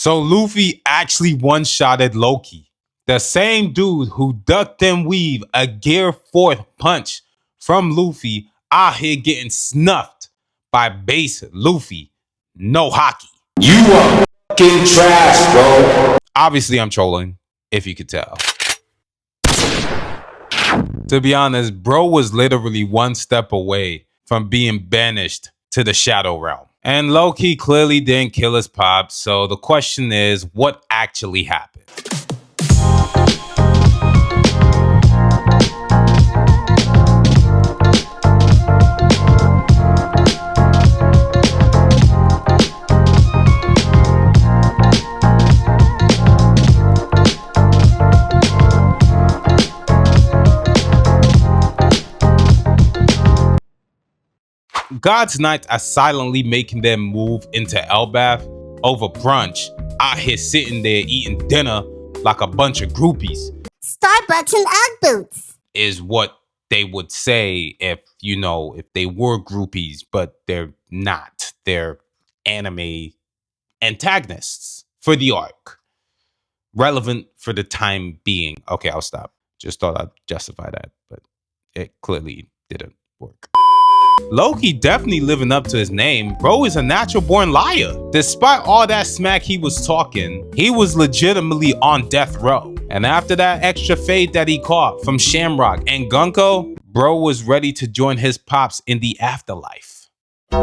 So Luffy actually one-shotted Loki. The same dude who ducked and weaved a Gear 4 punch from Luffy out here getting snuffed by base Luffy. No hockey. You are fucking trash, bro. Obviously, I'm trolling, if you could tell. To be honest, bro was literally one step away from being banished to the Shadow Realm. And Loki clearly didn't kill his pops, so the question is, what actually happened? God's Knights are silently making their move into Elbaf over brunch, out here sitting there eating dinner like a bunch of groupies. Starbucks and Ugg boots Is what they would say if, if they were groupies, but they're not. They're anime antagonists for the arc. Relevant for the time being. Okay, I'll stop. Just thought I'd justify that, but it clearly didn't work. Loki definitely living up to his name. Bro is a natural born liar. Despite all that smack he was talking, he was legitimately on death row. And after that extra fade that he caught from Shamrock and Gunko, bro was ready to join his pops in the afterlife. The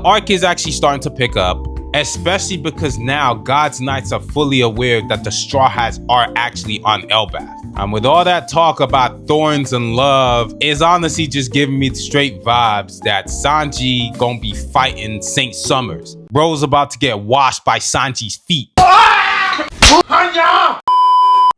arc is actually starting to pick up, especially because now God's Knights are fully aware that the Straw Hats are actually on Elbaf. And with all that talk about thorns and love, it's honestly just giving me straight vibes that Sanji gonna be fighting Saint Summers. Bro's about to get washed by Sanji's feet.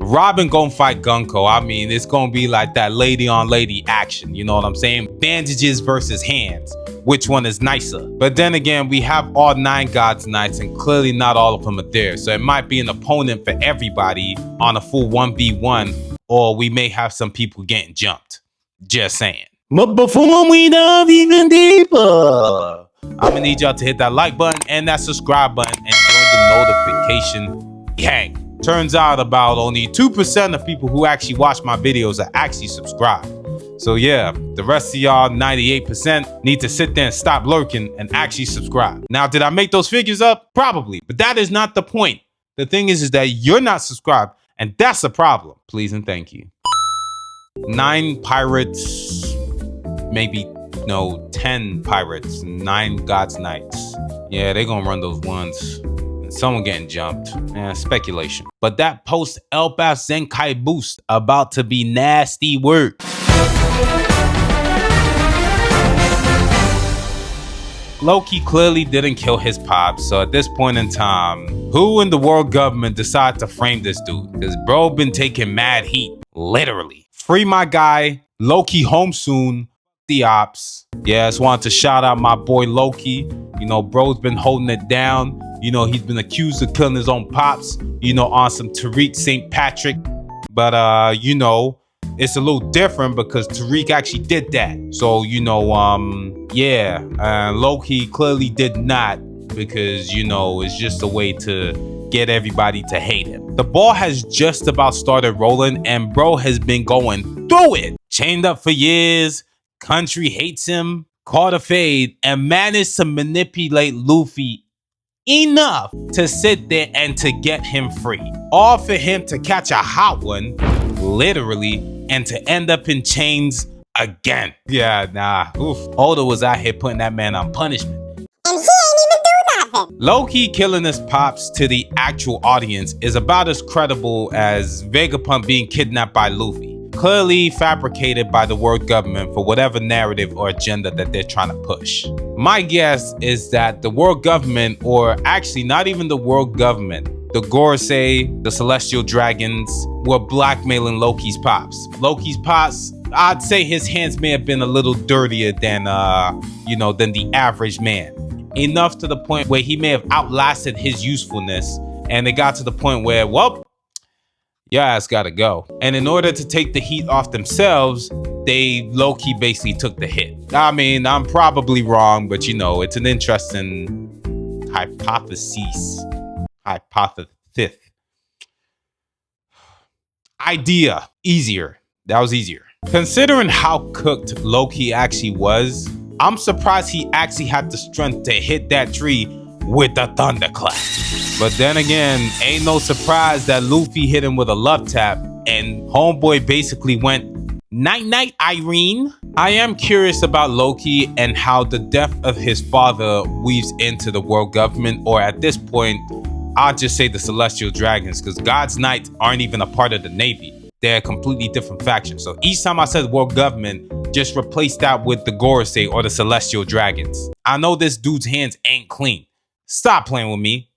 Robin gonna fight Gunko. I mean, it's gonna be like that lady on lady action, you know what I'm saying? Bandages versus hands. Which one is nicer? But then again, we have all 9 God's Knights and clearly not all of them are there. So it might be an opponent for everybody on a full 1v1, or we may have some people getting jumped. Just saying. But before we dive even deeper, I'm gonna need y'all to hit that like button and that subscribe button and join the notification gang. Turns out about only 2% of people who actually watch my videos are actually subscribed. So yeah, the rest of y'all 98% need to sit there and stop lurking and actually subscribe. Now, did I make those figures up? Probably, but that is not the point. The thing is that you're not subscribed, and that's a problem. Please and thank you. 9 pirates, maybe, no, 10 pirates, 9 God's Knights. Yeah, they're gonna run those ones. Someone getting jumped. Speculation. But that post Elbaf Zenkai boost about to be nasty work. Loki clearly didn't kill his pops, so at this point in time, who in the world government decided to frame this dude? Because bro been taking mad heat, literally. Free my guy, Loki home soon, the ops. Yeah, just wanted to shout out my boy Loki. Bro's been holding it down. He's been accused of killing his own pops, on some Tariq St. Patrick. But, it's a little different because Tariq actually did that. So, Loki clearly did not because, it's just a way to get everybody to hate him. The ball has just about started rolling and bro has been going through it. Chained up for years, country hates him, caught a fade, and managed to manipulate Luffy enough to sit there and to get him free. All for him to catch a hot one, literally, and to end up in chains again. Yeah, nah. Oof. Oda was out here putting that man on punishment. and he ain't even do nothing. Loki killing his pops to the actual audience is about as credible as Vegapunk being kidnapped by Luffy. Clearly fabricated by the world government for whatever narrative or agenda that they're trying to push. My guess is that the world government, or actually not even the world government, the Gorosei, the Celestial Dragons, were blackmailing Loki's pops. Loki's pops, I'd say his hands may have been a little dirtier than the average man. Enough to the point where he may have outlasted his usefulness, and it got to the point where, well, your ass gotta go. And in order to take the heat off themselves, they low-key basically took the hit. I mean, I'm probably wrong, but it's an interesting hypothesis. Hypothesis. Idea. Easier. That was easier. Considering how cooked Loki actually was, I'm surprised he actually had the strength to hit that tree with the thunderclap. But then again, ain't no surprise that Luffy hit him with a love tap and homeboy basically went, night night, Irene. I am curious about Loki and how the death of his father weaves into the world government, or at this point, I'll just say the Celestial Dragons, because God's Knights aren't even a part of the Navy. They're a completely different faction. So each time I said world government, just replace that with the Gorosei or the Celestial Dragons. I know this dude's hands ain't clean. Stop playing with me.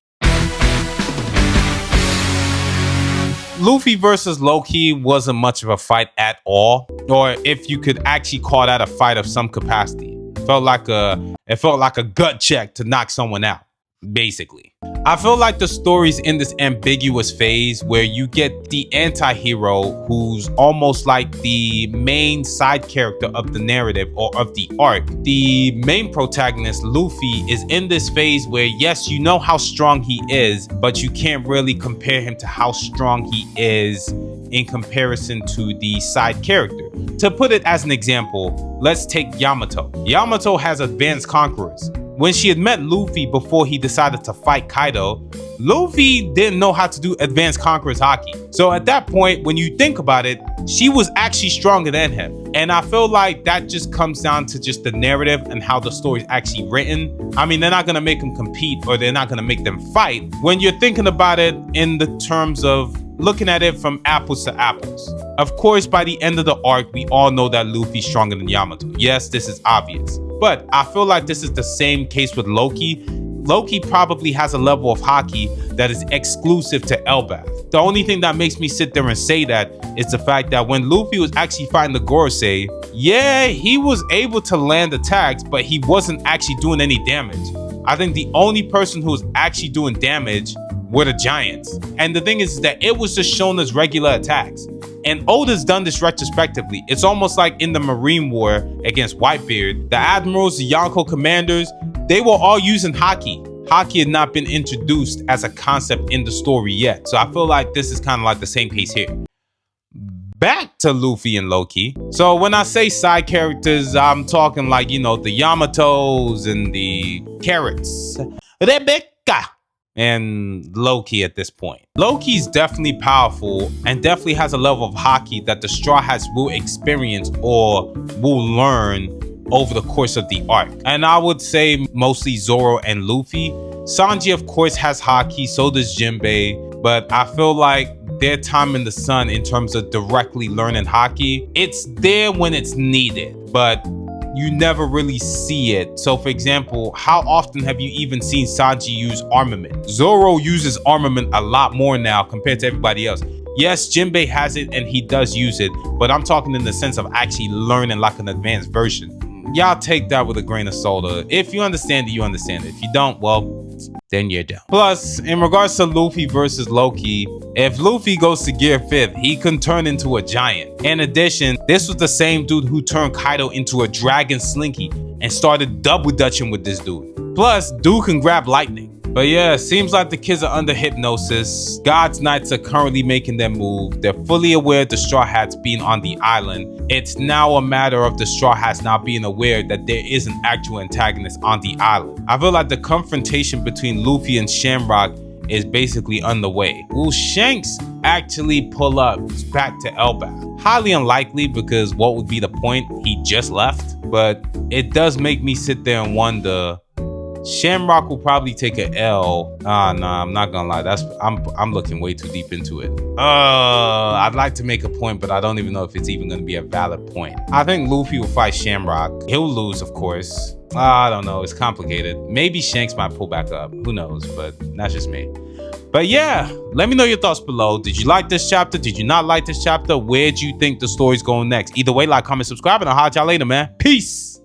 Luffy versus Loki wasn't much of a fight at all, or if you could actually call that a fight of some capacity. It felt like a gut check to knock someone out, basically. I feel like the story's in this ambiguous phase where you get the anti-hero who's almost like the main side character of the narrative or of the arc. The main protagonist, Luffy, is in this phase where, yes, you know how strong he is, but you can't really compare him to how strong he is in comparison to the side character. To put it as an example, let's take Yamato. Yamato has advanced conquerors. When she had met Luffy before he decided to fight Kaido, Luffy didn't know how to do advanced conquerors haki. So at that point, when you think about it, she was actually stronger than him. And I feel like that just comes down to just the narrative and how the story's actually written. I mean, they're not gonna make them compete or they're not gonna make them fight. When you're thinking about it in the terms of looking at it from apples to apples. Of course, by the end of the arc, we all know that Luffy's stronger than Yamato. Yes, this is obvious. But I feel like this is the same case with Loki. Loki probably has a level of haki that is exclusive to Elbaf. The only thing that makes me sit there and say that is the fact that when Luffy was actually fighting the Gorosei, yeah, he was able to land attacks, but he wasn't actually doing any damage. I think the only person who was actually doing damage were the Giants. And the thing is that it was just shown as regular attacks. And Oda's done this retrospectively. It's almost like in the Marine War against Whitebeard, the admirals, the Yonko commanders, they were all using haki. Haki had not been introduced as a concept in the story yet. So I feel like this is kind of like the same case here. Back to Luffy and Loki. So when I say side characters, I'm talking like, you know, the Yamatos and the Carrots. Rebecca and Loki at this point. Loki's definitely powerful and definitely has a level of haki that the Straw Hats will experience or will learn over the course of the arc. And I would say mostly Zoro and Luffy. Sanji, of course, has haki, so does Jinbei, but I feel like their time in the sun in terms of directly learning haki, it's there when it's needed, but you never really see it. So for example, how often have you even seen Sanji use armament? Zoro uses armament a lot more now compared to everybody else. Yes, Jinbei has it and he does use it, but I'm talking in the sense of actually learning like an advanced version. Y'all take that with a grain of salt. If you understand it, you understand it. If you don't, well, then you're dumb. Plus, in regards to Luffy versus Loki, if Luffy goes to Gear 5th, he can turn into a giant. In addition, this was the same dude who turned Kaido into a dragon slinky and started double dutching with this dude. Plus, dude can grab lightning. But yeah, seems like the kids are under hypnosis. God's Knights are currently making their move. They're fully aware of the Straw Hats being on the island. It's now a matter of the Straw Hats now being aware that there is an actual antagonist on the island. I feel like the confrontation between Luffy and Shamrock is basically underway. Will Shanks actually pull up back to Elbaf? Highly unlikely, because what would be the point? He just left. But it does make me sit there and wonder, Shamrock will probably take an L. Nah, I'm not gonna lie. I'm looking way too deep into it. I'd like to make a point, but I don't even know if it's even gonna be a valid point. I think Luffy will fight Shamrock. He'll lose, of course. I don't know. It's complicated. Maybe Shanks might pull back up. Who knows? But that's just me. But yeah, let me know your thoughts below. Did you like this chapter? Did you not like this chapter? Where do you think the story's going next? Either way, like, comment, subscribe, and I'll holler at y'all later, man. Peace.